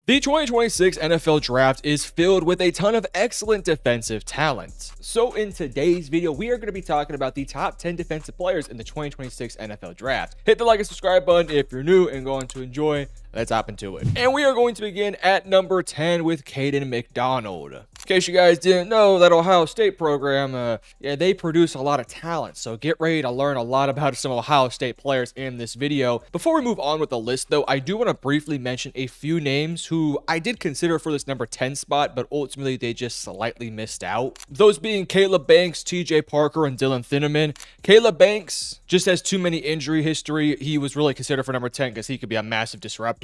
The 2026 NFL Draft is filled with a ton of excellent defensive talent. So in today's video, we are going to be talking about the top 10 defensive players in the 2026 NFL Draft. Hit the like and subscribe button if you're new and going to enjoy. Let's hop into it. And we are going to begin at number 10 with Caden McDonald. In case you guys didn't know, that Ohio State program, they produce a lot of talent. So get ready to learn a lot about some Ohio State players in this video. Before we move on with the list, though, I do want to briefly mention a few names who I did consider for this number 10 spot, but ultimately they just slightly missed out. Those being Caleb Banks, TJ Parker, and Dylan Thineman. Caleb Banks just has too many injury history. He was really considered for number 10 because he could be a massive disruptor.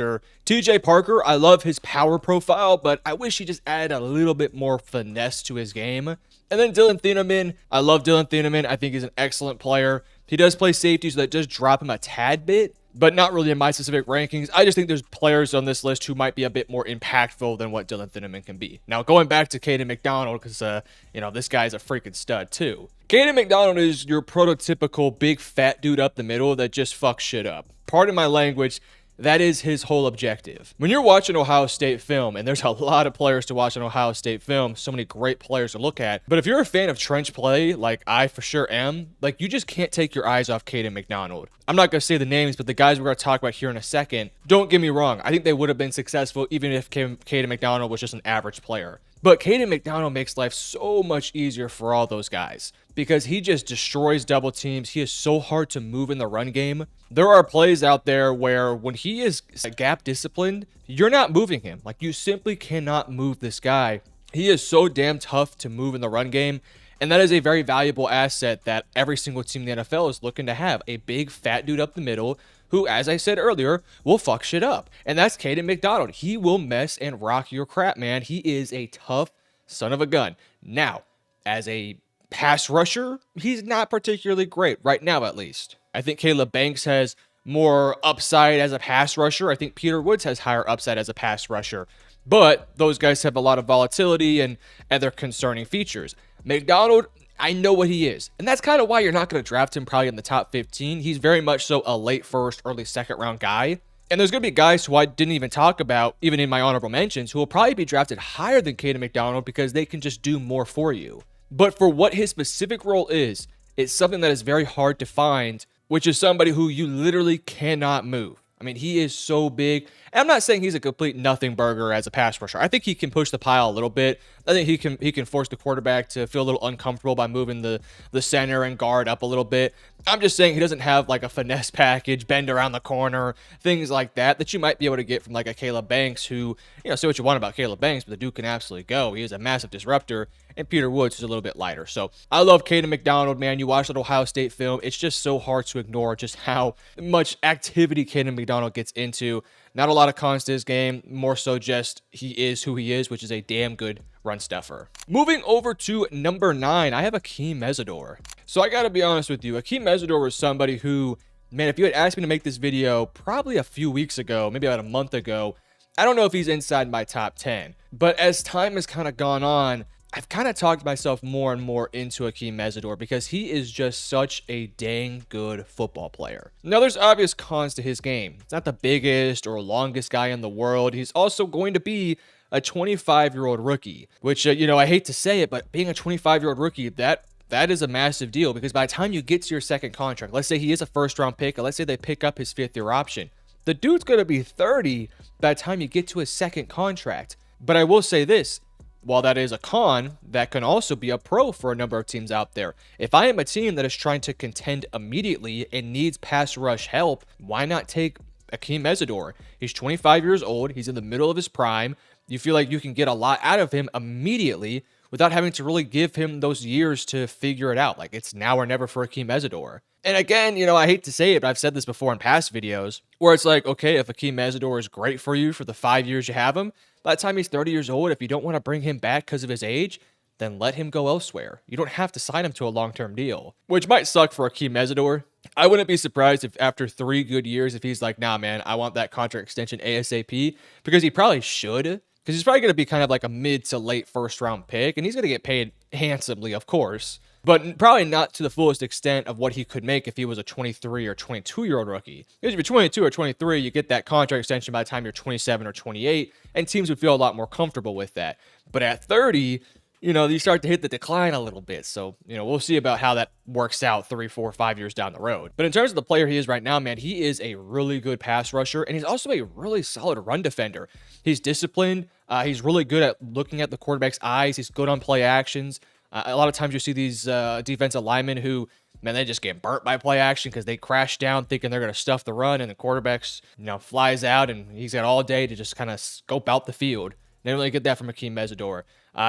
TJ Parker, I love his power profile, but I wish he just added a little bit more finesse to his game. And then Dylan Thineman, I love Dylan Thineman. I think he's an excellent player. He does play safety, so that does drop him a tad bit, but not really in my specific rankings. I just think there's players on this list who might be a bit more impactful than what Dylan Thineman can be. Now, going back to Caden McDonald, because, this guy's a freaking stud, too. Caden McDonald is your prototypical big fat dude up the middle that just fucks shit up. Pardon my language. That is his whole objective. When you're watching Ohio State film, and there's a lot of players to watch on Ohio State film, so many great players to look at, but if you're a fan of trench play, like I for sure am, like you just can't take your eyes off Caden McDonald. I'm not going to say the names, but the guys we're going to talk about here in a second, don't get me wrong, I think they would have been successful even if Caden McDonald was just an average player. But Caden McDonald makes life so much easier for all those guys because he just destroys double teams. He is so hard to move in the run game. There are plays out there where when he is gap disciplined, you're not moving him. Like you simply cannot move this guy. He is so damn tough to move in the run game. And that is a very valuable asset that every single team in the NFL is looking to have. A big fat dude up the middle who, as I said earlier, will fuck shit up. And that's Caden McDonald. He will mess and rock your crap, man. He is a tough son of a gun. Now, as a pass rusher, he's not particularly great, right now at least. I think Caleb Banks has more upside as a pass rusher. I think Peter Woods has higher upside as a pass rusher. But those guys have a lot of volatility and other concerning features. McDonald, I know what he is. And that's kind of why you're not going to draft him probably in the top 15. He's very much so a late first, early second round guy. And there's going to be guys who I didn't even talk about, even in my honorable mentions, who will probably be drafted higher than Caden McDonald because they can just do more for you. But for what his specific role is, it's something that is very hard to find, which is somebody who you literally cannot move. I mean, he is so big. And I'm not saying he's a complete nothing burger as a pass rusher. I think he can push the pile a little bit. I think he can force the quarterback to feel a little uncomfortable by moving the center and guard up a little bit. I'm just saying he doesn't have like a finesse package, bend around the corner, things like that you might be able to get from like a Caleb Banks who, say what you want about Caleb Banks, but the dude can absolutely go. He is a massive disruptor. And Peter Woods is a little bit lighter. So I love Caden McDonald, man. You watch that Ohio State film. It's just so hard to ignore just how much activity Caden McDonald gets into. Not a lot of cons to his game. More so just he is who he is, which is a damn good run stuffer. Moving over to number 9, I have Akeem Mesidor. So I got to be honest with you. Akeem Mesidor was somebody who, man, if you had asked me to make this video probably a few weeks ago, maybe about a month ago, I don't know if he's inside my top 10. But as time has kind of gone on, I've kind of talked myself more and more into Akeem Mesidor because he is just such a dang good football player. Now, there's obvious cons to his game. He's not the biggest or longest guy in the world. He's also going to be a 25-year-old rookie, which, I hate to say it, but being a 25-year-old rookie, that is a massive deal because by the time you get to your second contract, let's say he is a first-round pick, or let's say they pick up his fifth-year option, the dude's going to be 30 by the time you get to his second contract. But I will say this. While that is a con, that can also be a pro for a number of teams out there. If I am a team that is trying to contend immediately and needs pass rush help, why not take Akeem Mesidor? He's 25 years old. He's in the middle of his prime. You feel like you can get a lot out of him immediately without having to really give him those years to figure it out. Like, it's now or never for Akeem Mesidor. And again, I hate to say it, but I've said this before in past videos, where it's like, okay, if Akeem Mesidor is great for you for the 5 years you have him, by the time he's 30 years old, if you don't want to bring him back because of his age, then let him go elsewhere. You don't have to sign him to a long-term deal, which might suck for Akeem Mesidor. I wouldn't be surprised if after 3 good years, if he's like, nah, man, I want that contract extension ASAP, because he probably should, because he's probably going to be kind of like a mid to late first-round pick, and he's going to get paid handsomely, of course. but probably not to the fullest extent of what he could make if he was a 23 or 22-year-old rookie. Because if you're 22 or 23, you get that contract extension by the time you're 27 or 28, and teams would feel a lot more comfortable with that. But at 30, you start to hit the decline a little bit. So, we'll see about how that works out 3, 4, 5 years down the road. But in terms of the player he is right now, man, he is a really good pass rusher, and he's also a really solid run defender. He's disciplined. He's really good at looking at the quarterback's eyes. He's good on play actions. A lot of times you see these defensive linemen who, man, they just get burnt by play action because they crash down thinking they're going to stuff the run, and the quarterback's, flies out, and he's got all day to just kind of scope out the field. They don't really get that from Akeem Mesidor.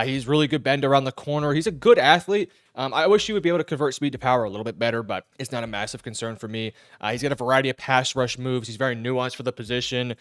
He's really good bend around the corner. He's a good athlete. I wish he would be able to convert speed to power a little bit better, but it's not a massive concern for me. He's got a variety of pass rush moves. He's very nuanced for the position.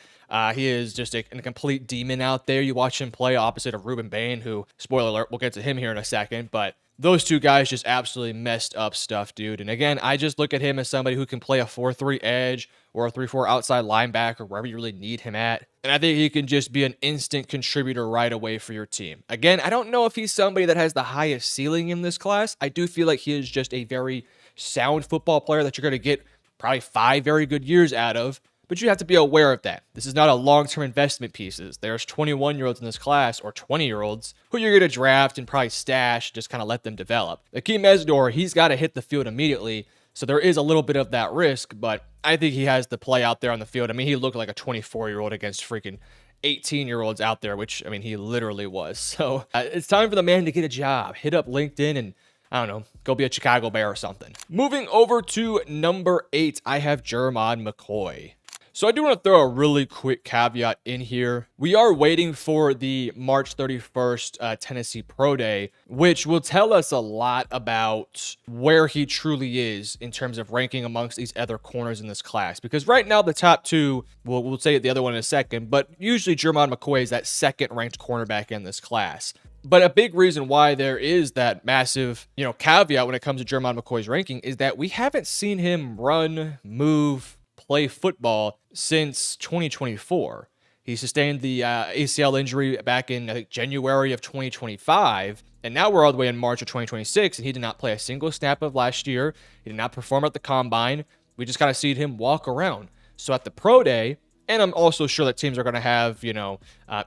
He is just a complete demon out there. You watch him play opposite of Ruben Bain, who, spoiler alert, we'll get to him here in a second, but those two guys just absolutely messed up stuff, dude. And again, I just look at him as somebody who can play a 4-3 edge or a 3-4 outside linebacker, wherever you really need him at. And I think he can just be an instant contributor right away for your team. Again, I don't know if he's somebody that has the highest ceiling in this class. I do feel like he is just a very sound football player that you're going to get probably 5 very good years out of. But you have to be aware of that. This is not a long-term investment pieces. There's 21-year-olds in this class, or 20-year-olds, who you're going to draft and probably stash, just kind of let them develop. Akeem Mesidor, he's got to hit the field immediately, so there is a little bit of that risk, but I think he has the play out there on the field. I mean, he looked like a 24-year-old against freaking 18-year-olds out there, which, I mean, he literally was. So it's time for the man to get a job. Hit up LinkedIn and, I don't know, go be a Chicago Bear or something. Moving over to number 8, I have Jermon McCoy. So I do want to throw a really quick caveat in here. We are waiting for the March 31st Tennessee Pro Day, which will tell us a lot about where he truly is in terms of ranking amongst these other corners in this class. Because right now, the top two, we'll say the other one in a second, but usually Jermon McCoy is that second-ranked cornerback in this class. But a big reason why there is that massive, caveat when it comes to Jermon McCoy's ranking is that we haven't seen him run, move, play football since 2024. He sustained the ACL injury back in, I think, January of 2025, and now we're all the way in March of 2026, and he did not play a single snap of last year. He did not perform at the combine. We just kind of seen him walk around. So at the pro day, and I'm also sure that teams are going to have,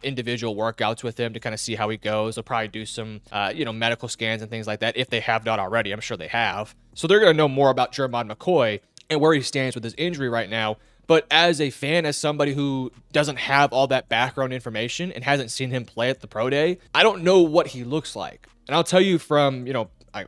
individual workouts with him to kind of see how he goes. They'll probably do some, medical scans and things like that if they have not already. I'm sure they have. So they're going to know more about Jermon McCoy and where he stands with his injury right now. But as a fan, as somebody who doesn't have all that background information and hasn't seen him play at the pro day, I don't know what he looks like. And I'll tell you from,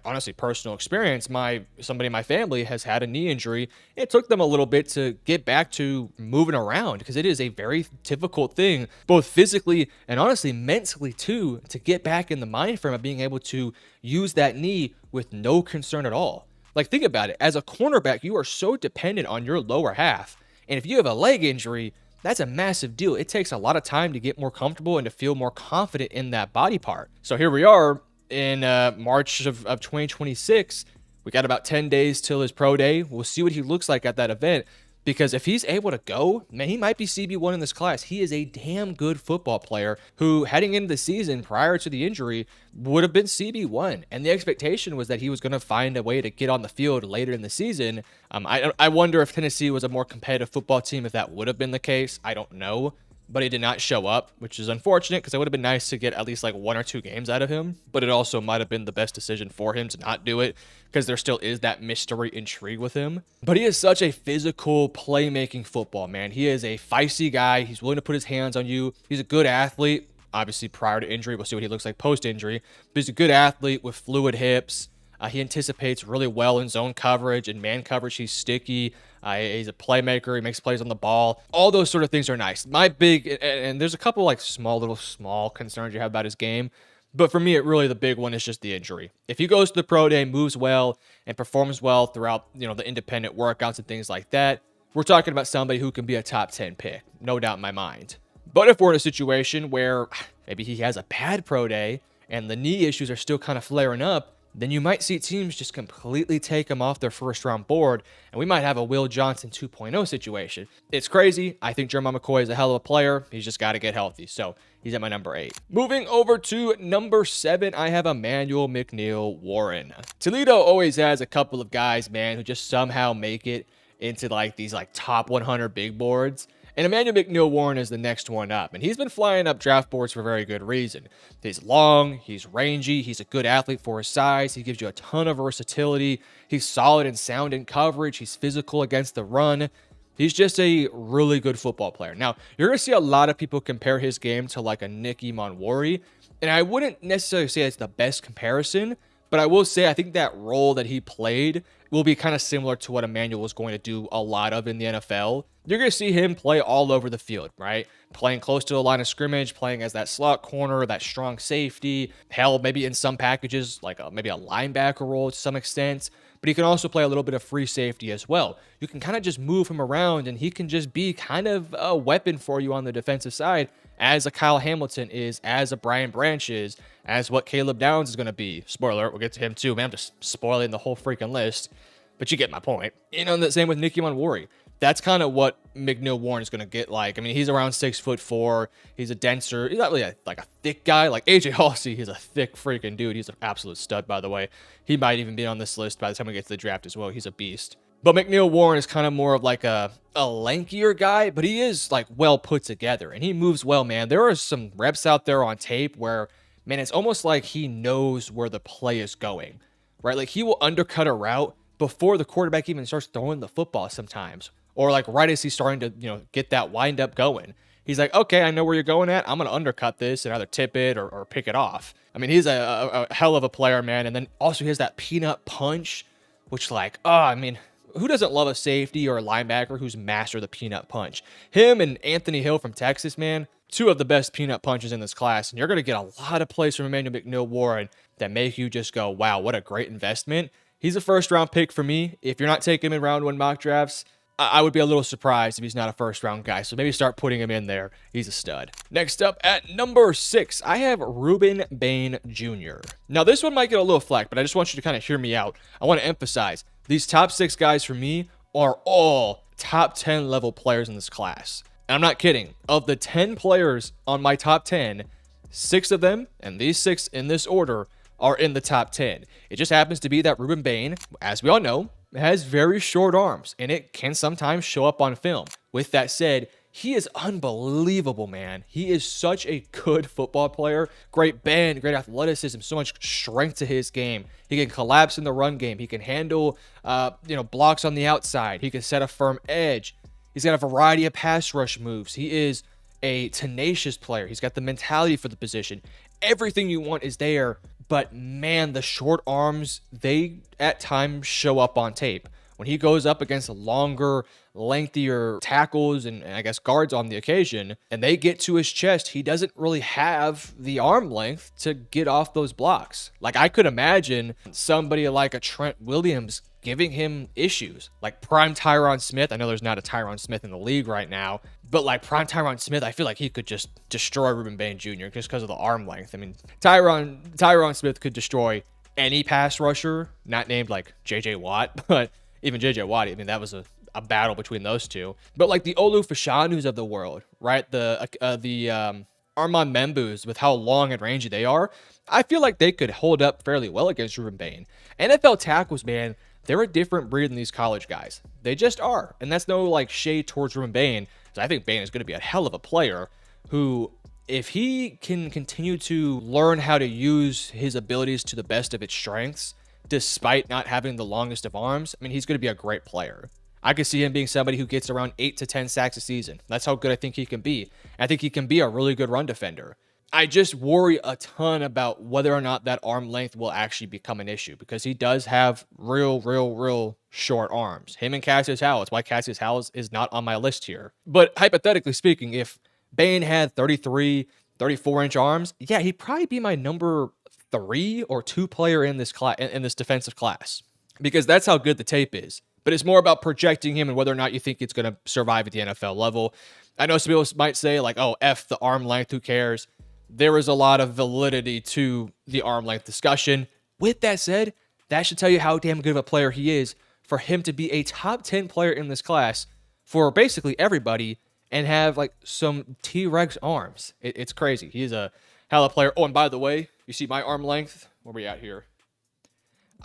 honestly, personal experience, somebody in my family has had a knee injury. It took them a little bit to get back to moving around because it is a very difficult thing, both physically and honestly mentally too, to get back in the mind frame of being able to use that knee with no concern at all. Like, think about it. As a cornerback, you are so dependent on your lower half. And if you have a leg injury, that's a massive deal. It takes a lot of time to get more comfortable and to feel more confident in that body part. So here we are in March of 2026. We got about 10 days till his pro day. We'll see what he looks like at that event. Because if he's able to go, man, he might be CB1 in this class. He is a damn good football player who, heading into the season prior to the injury, would have been CB1. And the expectation was that he was going to find a way to get on the field later in the season. I wonder if Tennessee was a more competitive football team, if that would have been the case. I don't know. But he did not show up, which is unfortunate because it would have been nice to get at least like 1 or 2 games out of him. But it also might have been the best decision for him to not do it because there still is that mystery intrigue with him. But he is such a physical playmaking football, man. He is a feisty guy. He's willing to put his hands on you. He's a good athlete. Obviously, prior to injury, we'll see what he looks like post-injury. But he's a good athlete with fluid hips. He anticipates really well in zone coverage and man coverage. He's sticky. He's a playmaker. He makes plays on the ball. All those sort of things are nice. My big, and there's a couple like small concerns you have about his game. But for me, the big one is just the injury. If he goes to the pro day, moves well, and performs well throughout, the independent workouts and things like that, we're talking about somebody who can be a top 10 pick. No doubt in my mind. But if we're in a situation where maybe he has a bad pro day and the knee issues are still kind of flaring up, then you might see teams just completely take him off their first round board, and we might have a Will Johnson 2.0 situation. It's crazy. I think Jeremiah McCoy is a hell of a player. He's just got to get healthy. So he's at my number 8. Moving over to number 7, I have Emmanuel McNeil Warren. Toledo always has a couple of guys, man, who just somehow make it into like these like top 100 big boards. And Emmanuel McNeil Warren is the next one up. And he's been flying up draft boards for a very good reason. He's long, he's rangy, he's a good athlete for his size, he gives you a ton of versatility, he's solid and sound in coverage, he's physical against the run. He's just a really good football player. Now, you're going to see a lot of people compare his game to like a Nick Emonwori. And I wouldn't necessarily say it's the best comparison, but I will say I think that role that he played will be kind of similar to what Emmanuel was going to do a lot of in the NFL. You're going to see him play all over the field, right? Playing close to the line of scrimmage, playing as that slot corner, that strong safety, hell, maybe in some packages, like maybe a linebacker role to some extent. But he can also play a little bit of free safety as well. You can kind of just move him around, and he can just be kind of a weapon for you on the defensive side, as a Kyle Hamilton is, as a Brian Branch is, as what Caleb Downs is going to be. Spoiler alert, we'll get to him too. Man, I'm just spoiling the whole freaking list. But you get my point. You know, the same with Nick Emonwori. That's kind of what McNeil Warren is going to get like. I mean, he's around 6'4". He's a denser, he's not really like a thick guy. Like AJ Halsey, he's a thick freaking dude. He's an absolute stud, by the way. He might even be on this list by the time we get to the draft as well. He's a beast. But McNeil Warren is kind of more of like a lankier guy, but he is like well put together and he moves well, man. There are some reps out there on tape where, man, it's almost like he knows where the play is going, right? Like he will undercut a route before the quarterback even starts throwing the football sometimes. Or like right as he's starting to, get that wind up going. He's like, okay, I know where you're going at. I'm going to undercut this and either tip it or pick it off. I mean, he's a hell of a player, man. And then also he has that peanut punch, which who doesn't love a safety or a linebacker who's mastered the peanut punch? Him and Anthony Hill from Texas, man, two of the best peanut punches in this class. And you're going to get a lot of plays from Emmanuel McNeil Warren that make you just go, wow, what a great investment. He's a first-round pick for me. If you're not taking him in round 1 mock drafts, I would be a little surprised if he's not a first-round guy. So maybe start putting him in there. He's a stud. Next up at number 6, I have Ruben Bain Jr. Now, this one might get a little flack, but I just want you to kind of hear me out. I want to emphasize, these top 6 guys for me are all top 10 level players in this class. And I'm not kidding. Of the 10 players on my top 10, 6 of them, and these 6 in this order, are in the top 10. It just happens to be that Ruben Bain, as we all know, has very short arms, and it can sometimes show up on film. With that said, he is unbelievable, man. He is such a good football player. Great bend, great athleticism, so much strength to his game. He can collapse in the run game. He can handle, blocks on the outside. He can set a firm edge. He's got a variety of pass rush moves. He is a tenacious player. He's got the mentality for the position. Everything you want is there. But man, the short arms, they at times show up on tape. When he goes up against longer, lengthier tackles and I guess guards on the occasion, and they get to his chest, he doesn't really have the arm length to get off those blocks. Like I could imagine somebody like a Trent Williams giving him issues. Like prime Tyron Smith. I know there's not a Tyron Smith in the league right now, but like prime Tyron Smith, I feel like he could just destroy Ruben Bain Jr. just because of the arm length. I mean, Tyron Smith could destroy any pass rusher, not named like J.J. Watt, but even J.J. Watt, I mean, that was a battle between those two. But like the Olu Fashanus of the world, right? The Armand Membus, with how long and rangy they are, I feel like they could hold up fairly well against Ruben Bain. NFL tackles, man, they're a different breed than these college guys. They just are. And that's no like shade towards Ruben Bain, because I think Bain is going to be a hell of a player who, if he can continue to learn how to use his abilities to the best of its strengths, despite not having the longest of arms, I mean, he's going to be a great player. I could see him being somebody who gets around 8 to 10 sacks a season. That's how good I think he can be. I think he can be a really good run defender. I just worry a ton about whether or not that arm length will actually become an issue, because he does have real short arms. Him and Cassius Howell. It's why Cassius Howell is not on my list here. But hypothetically speaking, if Bain had 33, 34-inch arms, yeah, he'd probably be my number 3 or 2 player in this class, in this defensive class, because that's how good the tape is. But it's more about projecting him and whether or not you think it's going to survive at the NFL level. I know some people might say like, oh, F the arm length, who cares? There is a lot of validity to the arm length discussion. With that said, that should tell you how damn good of a player he is for him to be a top 10 player in this class for basically everybody and have like some T-Rex arms. It's crazy. He is a hell of a player. Oh, and by the way, you see my arm length? Where we at here?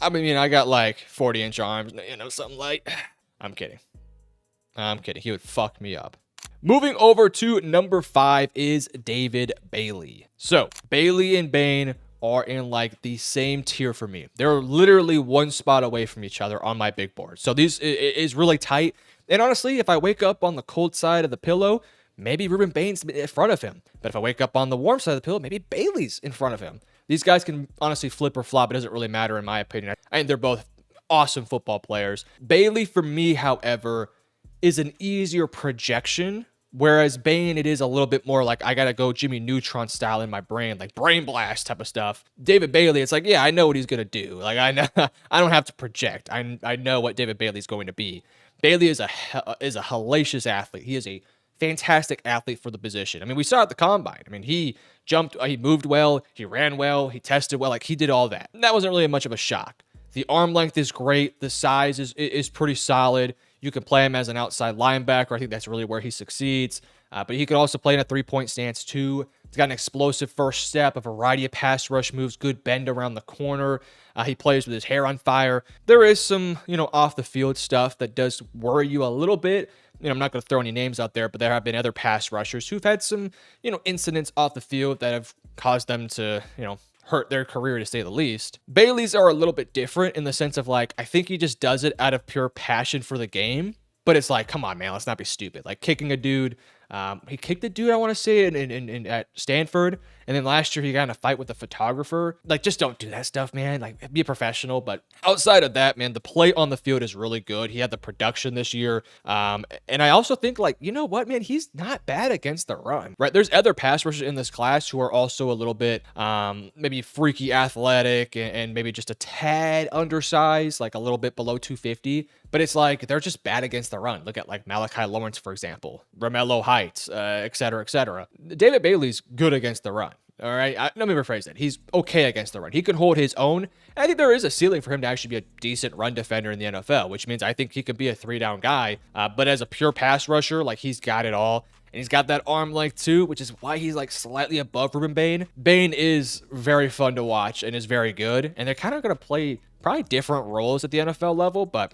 I mean, I got like 40-inch arms, something like. I'm kidding. He would fuck me up. Moving over to number 5 is David Bailey. So, Bailey and Bane are in like the same tier for me. They're literally one spot away from each other on my big board. So these is really tight. And honestly, if I wake up on the cold side of the pillow, maybe Ruben Bain's in front of him. But if I wake up on the warm side of the pillow, maybe Bailey's in front of him. These guys can honestly flip or flop. It doesn't really matter in my opinion. I think they're both awesome football players. Bailey, for me, however, is an easier projection. Whereas Bane, it is a little bit more like I got to go Jimmy Neutron style in my brain, like brain blast type of stuff. David Bailey, it's like, yeah, I know what he's going to do. Like, I know, I don't have to project. I know what David Bailey's going to be. Bailey is a hellacious athlete. He is a fantastic athlete for the position. I mean, we saw at the combine. I mean, he jumped, he moved well, he ran well, he tested well. Like, he did all that. And that wasn't really much of a shock. The arm length is great. The size is pretty solid. You can play him as an outside linebacker. I think that's really where he succeeds. But he could also play in a three-point stance too. He's got an explosive first step, a variety of pass rush moves, good bend around the corner. He plays with his hair on fire. There is some, off the field stuff that does worry you a little bit. I'm not going to throw any names out there, but there have been other pass rushers who've had some, incidents off the field that have caused them to, hurt their career, to say the least. Bailey's are a little bit different in the sense of like, I think he just does it out of pure passion for the game. But it's like, come on, man, let's not be stupid. Like kicking a dude. He kicked a dude, I want to say, at Stanford. And then last year he got in a fight with a photographer. Like, just don't do that stuff, man. Like, be a professional. But outside of that, man, the play on the field is really good. He had the production this year. And I also think, like, you know what, man? He's not bad against the run, right? There's other pass rushers in this class who are also a little bit maybe freaky athletic and maybe just a tad undersized, like a little bit below 250. But it's like they're just bad against the run. Look at like Malachi Lawrence, for example, Romello Heights, et cetera, et cetera. David Bailey's good against the run. All right, let me rephrase that. He's okay against the run. He can hold his own. And I think there is a ceiling for him to actually be a decent run defender in the NFL, which means I think he could be a 3-down guy. But as a pure pass rusher, like he's got it all. And he's got that arm length too, which is why he's like slightly above Ruben Bane. Bane is very fun to watch and is very good. And they're kind of going to play probably different roles at the NFL level. But,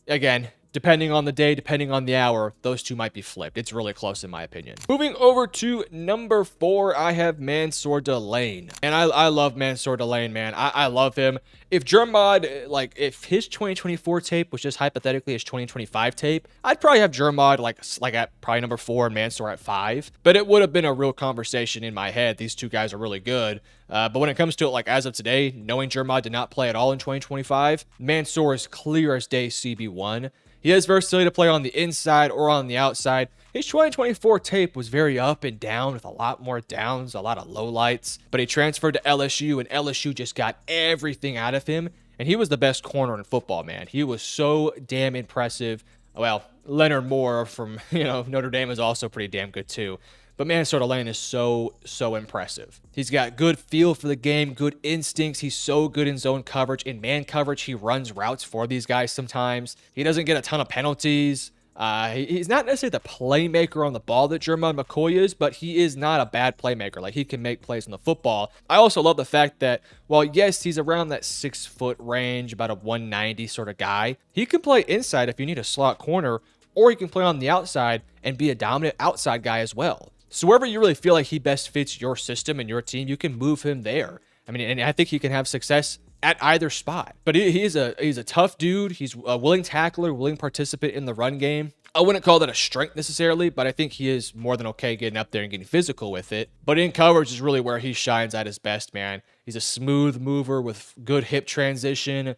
again, depending on the day, depending on the hour, those two might be flipped. It's really close in my opinion. Moving over to number 4, I have Mansour Delane. And I love Mansour Delane, man. I love him. If Jermod, like, if his 2024 tape was just hypothetically his 2025 tape, I'd probably have Jermod like at probably number 4 and Mansour at 5. But it would have been a real conversation in my head. These two guys are really good. But when it comes to it, like as of today, knowing Jermod did not play at all in 2025, Mansour is clear as day CB1. He has versatility to play on the inside or on the outside. His 2024 tape was very up and down with a lot more downs, a lot of lowlights. But he transferred to LSU, and LSU just got everything out of him. And he was the best corner in football, man. He was so damn impressive. Well, Leonard Moore from Notre Dame is also pretty damn good too. But Mansour Delane is so impressive. He's got good feel for the game, good instincts. He's so good in zone coverage. In man coverage, he runs routes for these guys sometimes. He doesn't get a ton of penalties. He's not necessarily the playmaker on the ball that Jermon McCoy is, but he is not a bad playmaker. Like, he can make plays on the football. I also love the fact that, while yes, he's around that 6-foot range, about a 190 sort of guy, he can play inside if you need a slot corner, or he can play on the outside and be a dominant outside guy as well. So wherever you really feel like he best fits your system and your team, you can move him there. I mean, and I think he can have success at either spot. But he's a tough dude. He's a willing tackler, willing participant in the run game. I wouldn't call that a strength necessarily, but I think he is more than okay getting up there and getting physical with it. But in coverage is really where he shines at his best, man. He's a smooth mover with good hip transition.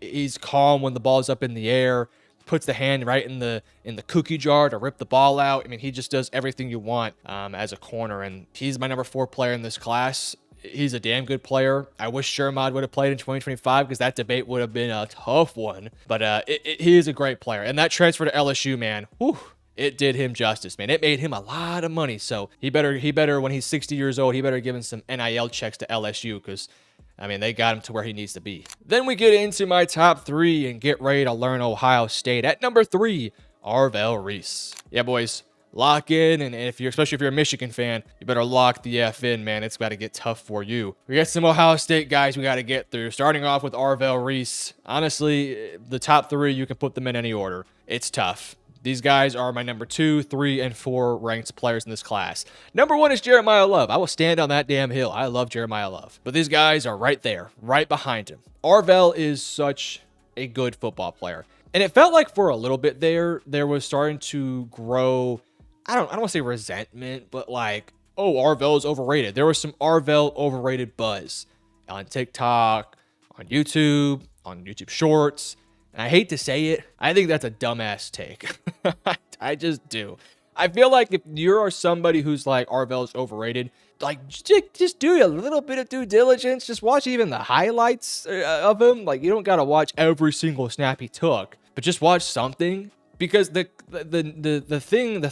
He's calm when the ball's up in the air. Puts the hand right in the cookie jar to rip the ball out. I mean, he just does everything you want as a corner, and he's my number 4 player in this class. He's a damn good player. I wish Shermod would have played in 2025 because that debate would have been a tough one. But he is a great player, and that transfer to LSU, man, whew, it did him justice, man. It made him a lot of money, so he better when he's 60 years old, he better give him some NIL checks to LSU because I mean, they got him to where he needs to be. Then we get into my top 3 and get ready to learn Ohio State. At number 3, Arvell Reese. Yeah, boys, lock in, and especially if you're a Michigan fan, you better lock the F in, man. It's about to get tough for you. We got some Ohio State guys we got to get through. Starting off with Arvell Reese. Honestly, the top 3, you can put them in any order. It's tough. These guys are my number 2, 3, and 4 ranked players in this class. Number 1 is Jeremiah Love. I will stand on that damn hill. I love Jeremiah Love. But these guys are right there, right behind him. Arvell is such a good football player. And it felt like for a little bit there was starting to grow, I don't want to say resentment, but like, oh, Arvell is overrated. There was some Arvell overrated buzz on TikTok, on YouTube Shorts. And I hate to say it, I think that's a dumbass take. I just do. I feel like if you're somebody who's like Arvell is overrated, like just do a little bit of due diligence. Just watch even the highlights of him. Like, you don't gotta watch every single snap he took, but just watch something. Because the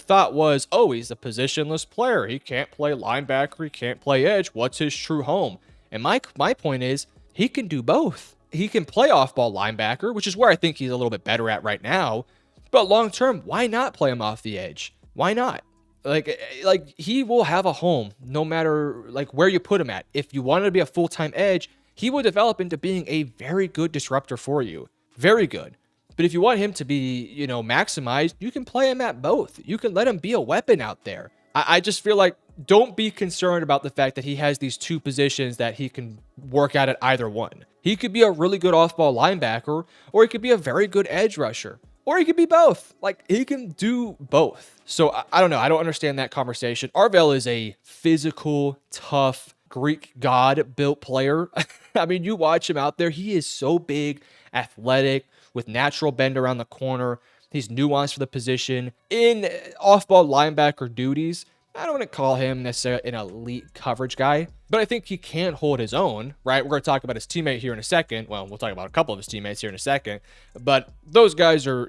thought was, oh, he's a positionless player. He can't play linebacker. He can't play edge. What's his true home? And my point is, he can do both. He can play off-ball linebacker, which is where I think he's a little bit better at right now. But long-term, why not play him off the edge? Why not? Like he will have a home no matter like where you put him at. If you wanted to be a full-time edge, he will develop into being a very good disruptor for you. Very good. But if you want him to be, maximized, you can play him at both. You can let him be a weapon out there. I just feel like don't be concerned about the fact that he has these 2 positions that he can work at either one. He could be a really good off-ball linebacker, or he could be a very good edge rusher, or he could be both. Like, he can do both. So I don't know. I don't understand that conversation. Arvell is a physical, tough, Greek god-built player. I mean, you watch him out there. He is so big, athletic, with natural bend around the corner. He's nuanced for the position. In off-ball linebacker duties, I don't want to call him necessarily an elite coverage guy, but I think he can hold his own, right? We're going to talk about his teammate here in a second. Well, we'll talk about a couple of his teammates here in a second, but those guys are,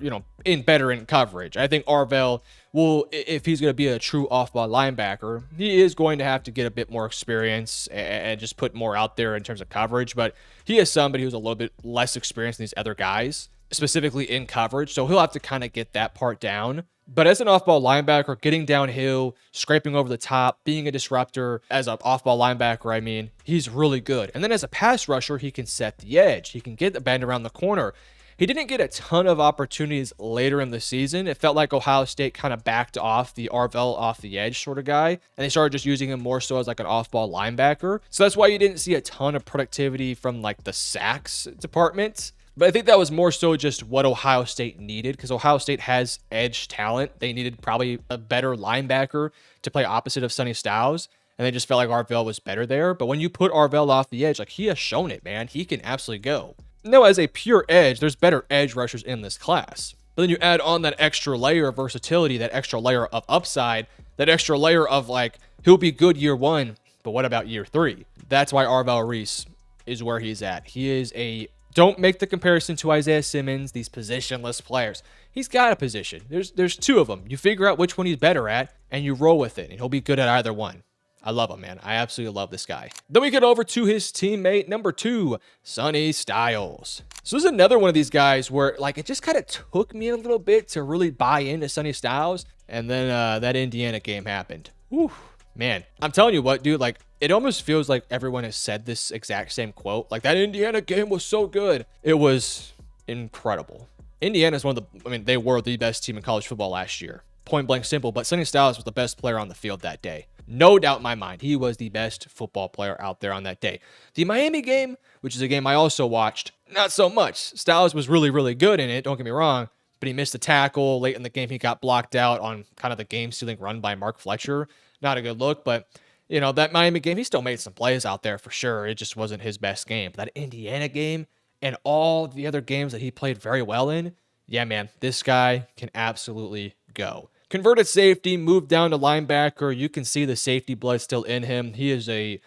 better in coverage. I think Arvell will, if he's going to be a true off-ball linebacker, he is going to have to get a bit more experience and just put more out there in terms of coverage, but he is somebody who's a little bit less experienced than these other guys, specifically in coverage, so he'll have to kind of get that part down. But as an off-ball linebacker, getting downhill, scraping over the top, being a disruptor as an off-ball linebacker, I mean, he's really good. And then as a pass rusher, he can set the edge. He can get the bend around the corner. He didn't get a ton of opportunities later in the season. It felt like Ohio State kind of backed off the Arvell off the edge sort of guy, and they started just using him more so as like an off-ball linebacker. So that's why you didn't see a ton of productivity from like the sacks department. But I think that was more so just what Ohio State needed, because Ohio State has edge talent. They needed probably a better linebacker to play opposite of Sonny Styles, and they just felt like Arvell was better there. But when you put Arvell off the edge, like, he has shown it, man. He can absolutely go. Now, as a pure edge, there's better edge rushers in this class. But then you add on that extra layer of versatility, that extra layer of upside, that extra layer of, like, he'll be good year 1, but what about year 3? That's why Arvell Reese is where he's at. He is a... Don't make the comparison to Isaiah Simmons, these positionless players. He's got a position. There's 2 of them. You figure out which one he's better at, and you roll with it, and he'll be good at either one. I love him, man. I absolutely love this guy. Then we get over to his teammate, number 2, Sonny Styles. So this is another one of these guys where, like, it just kind of took me a little bit to really buy into Sonny Styles, and then that Indiana game happened. Whew. Man, I'm telling you what, dude, like, it almost feels like everyone has said this exact same quote. Like, that Indiana game was so good. It was incredible. Indiana's they were the best team in college football last year. Point blank simple, but Sonny Styles was the best player on the field that day. No doubt in my mind, he was the best football player out there on that day. The Miami game, which is a game I also watched, not so much. Styles was really, really good in it, don't get me wrong, but he missed a tackle. Late in the game, he got blocked out on kind of the game-stealing run by Mark Fletcher. Not a good look, but, that Miami game, he still made some plays out there for sure. It just wasn't his best game. But that Indiana game and all the other games that he played very well in, yeah, man, this guy can absolutely go. Converted safety, moved down to linebacker. You can see the safety blood still in him. He is a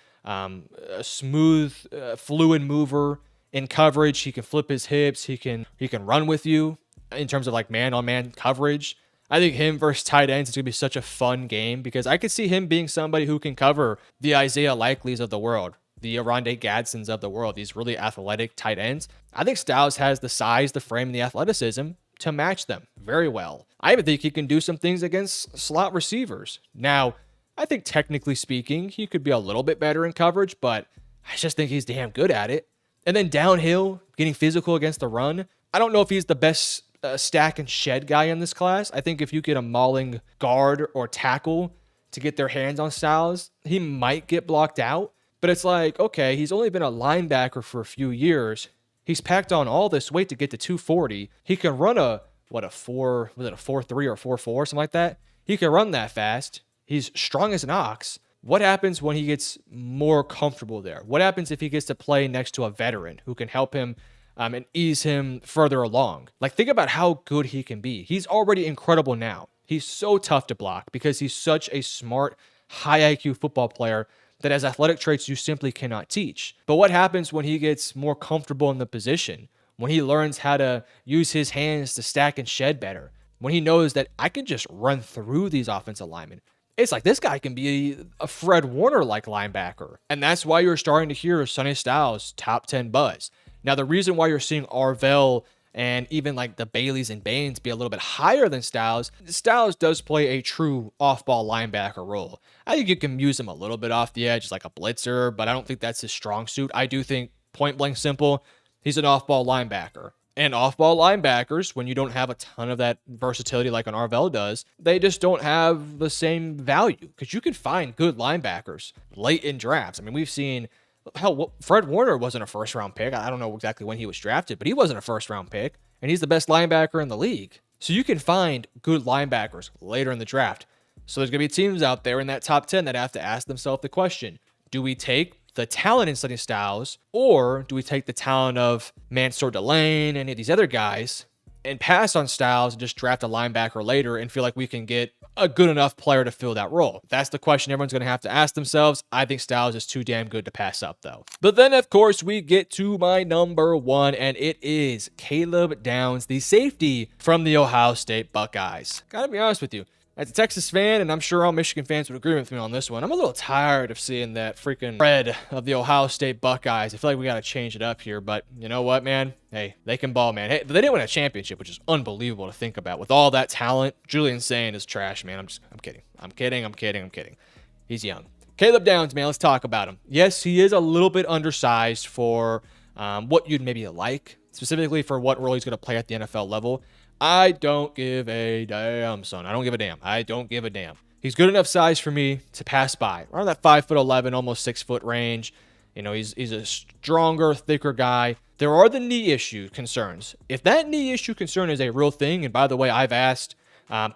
smooth, fluid mover in coverage. He can flip his hips. He can run with you in terms of like man-on-man coverage. I think him versus tight ends is going to be such a fun game because I could see him being somebody who can cover the Isaiah Likeleys of the world. the Arondé Gadsons of the world, these really athletic tight ends. I think Styles has the size, the frame, and the athleticism to match them very well. I even think he can do some things against slot receivers. Now, I think technically speaking, he could be a little bit better in coverage, but I just think he's damn good at it. And then downhill, getting physical against the run. I don't know if he's the best stack and shed guy in this class. I think if you get a mauling guard or tackle to get their hands on Styles, he might get blocked out. But it's like, okay, he's only been a linebacker for a few years. He's packed on all this weight to get to 240. He can run a 4.3 or 4.4, something like that. He can run that fast. He's strong as an ox. What happens when he gets more comfortable there? What happens if he gets to play next to a veteran who can help him and ease him further along? Like, think about how good he can be. He's already incredible now. He's so tough to block because he's such a smart, high IQ football player that has athletic traits you simply cannot teach. But what happens when he gets more comfortable in the position? When he learns how to use his hands to stack and shed better? When he knows that I can just run through these offensive linemen? It's like this guy can be a Fred Warner-like linebacker. And that's why you're starting to hear Sonny Styles top 10 buzz. Now, the reason why you're seeing Arvell and even like the Baileys and Baines be a little bit higher than Styles does play a true off-ball linebacker role. I think you can use him a little bit off the edge, like a blitzer, but I don't think that's his strong suit. I do think, point blank simple, he's an off-ball linebacker. And off-ball linebackers, when you don't have a ton of that versatility like an Arvell does, they just don't have the same value because you can find good linebackers late in drafts. I mean, we've seen, hell, Fred Warner wasn't a first-round pick. I don't know exactly when he was drafted, but he wasn't a first-round pick, and he's the best linebacker in the league. So you can find good linebackers later in the draft. So there's going to be teams out there in that top 10 that have to ask themselves the question, do we take the talent in Sonny Styles, or do we take the talent of Mansour Delane and any of these other guys and pass on Styles and just draft a linebacker later and feel like we can get a good enough player to fill that role? That's the question everyone's going to have to ask themselves. I think Styles is too damn good to pass up, though. But then, of course, we get to my number one, and it is Caleb Downs, the safety from the Ohio State Buckeyes. Gotta be honest with you. As a Texas fan, and I'm sure all Michigan fans would agree with me on this one, I'm a little tired of seeing that freaking spread of the Ohio State Buckeyes. I feel like we got to change it up here, but you know what, man? Hey, they can ball, man. Hey, they didn't win a championship, which is unbelievable to think about. With all that talent, Julian Sane is trash, man. I'm kidding. He's young. Caleb Downs, man, let's talk about him. Yes, he is a little bit undersized for what you'd maybe like, specifically for what role he's going to play at the NFL level. I don't give a damn, son. I don't give a damn. He's good enough size for me to pass by. Around that 5'11", almost 6 foot range. You know, he's a stronger, thicker guy. There are the knee issue concerns. If that knee issue concern is a real thing, and by the way, I've asked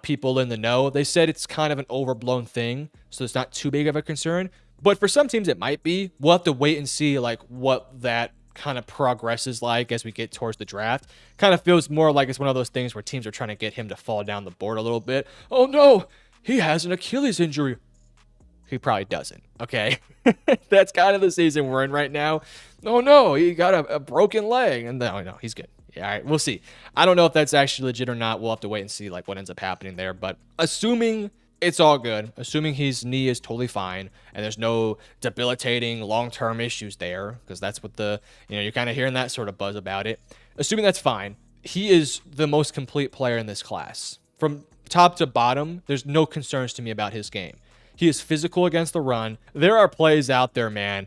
people in the know, they said it's kind of an overblown thing, so it's not too big of a concern. But for some teams, it might be. We'll have to wait and see like what that kind of progresses like as we get towards the draft. Kind of feels more like it's one of those things where teams are trying to get him to fall down the board a little bit. Oh no, he has an Achilles injury. He probably doesn't, okay? That's kind of the season we're in right now. Oh no, he got a broken leg. And no, he's good. Yeah, all right, we'll see. I don't know if that's actually legit or not. We'll have to wait and see like what ends up happening there. But assuming it's all good, assuming his knee is totally fine and there's no debilitating long-term issues there, because that's what you're kind of hearing that sort of buzz about it. Assuming that's fine, he is the most complete player in this class. From top to bottom, there's no concerns to me about his game. He is physical against the run. There are plays out there, man,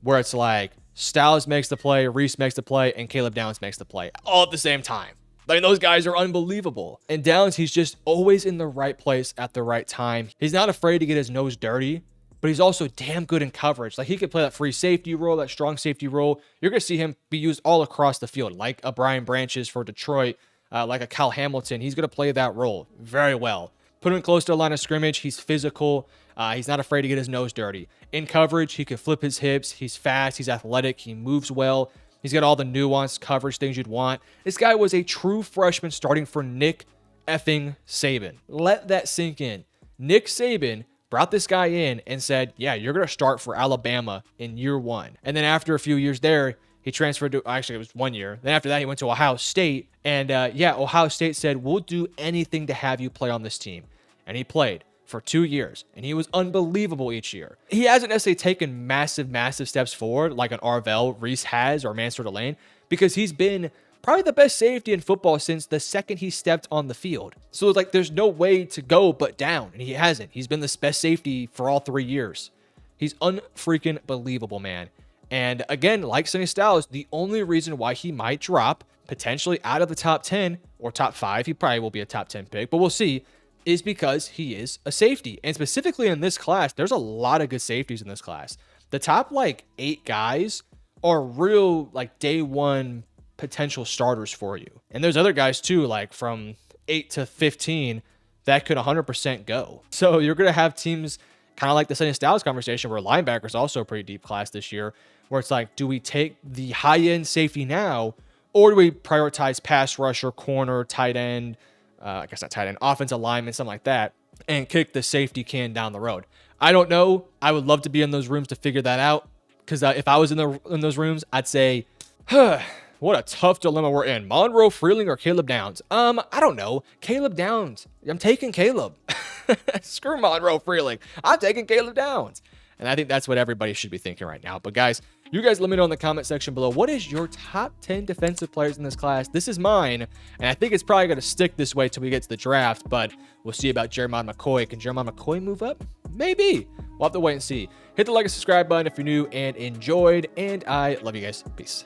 where it's like Styles makes the play, Reese makes the play, and Caleb Downs makes the play all at the same time. I mean, those guys are unbelievable. And Downs, he's just always in the right place at the right time. He's not afraid to get his nose dirty, but he's also damn good in coverage. Like, he could play that free safety role, that strong safety role. You're going to see him be used all across the field, like a Brian Branches for Detroit, like a Kyle Hamilton. He's going to play that role very well. Put him close to the line of scrimmage. He's physical. He's not afraid to get his nose dirty. In coverage, he can flip his hips. He's fast. He's athletic. He moves well. He's got all the nuanced coverage things you'd want. This guy was a true freshman starting for Nick effing Saban. Let that sink in. Nick Saban brought this guy in and said, yeah, you're going to start for Alabama in year one. And then after a few years there, he transferred to, actually it was 1 year. Then after that, he went to Ohio State. And Ohio State said, we'll do anything to have you play on this team. And he played for 2 years, and he was unbelievable each year. He hasn't necessarily taken massive steps forward like an Arvell, Reese has, or Mansur Delane, because he's been probably the best safety in football since the second he stepped on the field. So it's like there's no way to go but down, and he hasn't. He's been the best safety for all 3 years. He's unfreaking believable, man. And again, like Sonny Styles, the only reason why he might drop potentially out of the top 10 or top 5, he probably will be a top 10 pick, but we'll see, is because he is a safety. And specifically in this class, there's a lot of good safeties in this class. The top like 8 guys are real like day one potential starters for you. And there's other guys too, like from 8 to 15 that could 100% go. So you're going to have teams kind of like the Sonny Styles conversation where linebackers also a pretty deep class this year, where it's like, do we take the high-end safety now, or do we prioritize pass rusher, corner, tight end, I guess not tight end, offensive lineman, something like that, and kick the safety can down the road? I don't know. I would love to be in those rooms to figure that out, because if I was in those rooms, I'd say, what a tough dilemma we're in. Monroe Freeling or Caleb Downs? I don't know. Caleb Downs. I'm taking Caleb. Screw Monroe Freeling. I'm taking Caleb Downs. And I think that's what everybody should be thinking right now. But guys, you guys let me know in the comment section below, what is your top 10 defensive players in this class? This is mine, and I think it's probably going to stick this way till we get to the draft, but we'll see about Jeremiah McCoy. Can Jeremiah McCoy move up? Maybe. We'll have to wait and see. Hit the like and subscribe button if you're new and enjoyed, and I love you guys. Peace.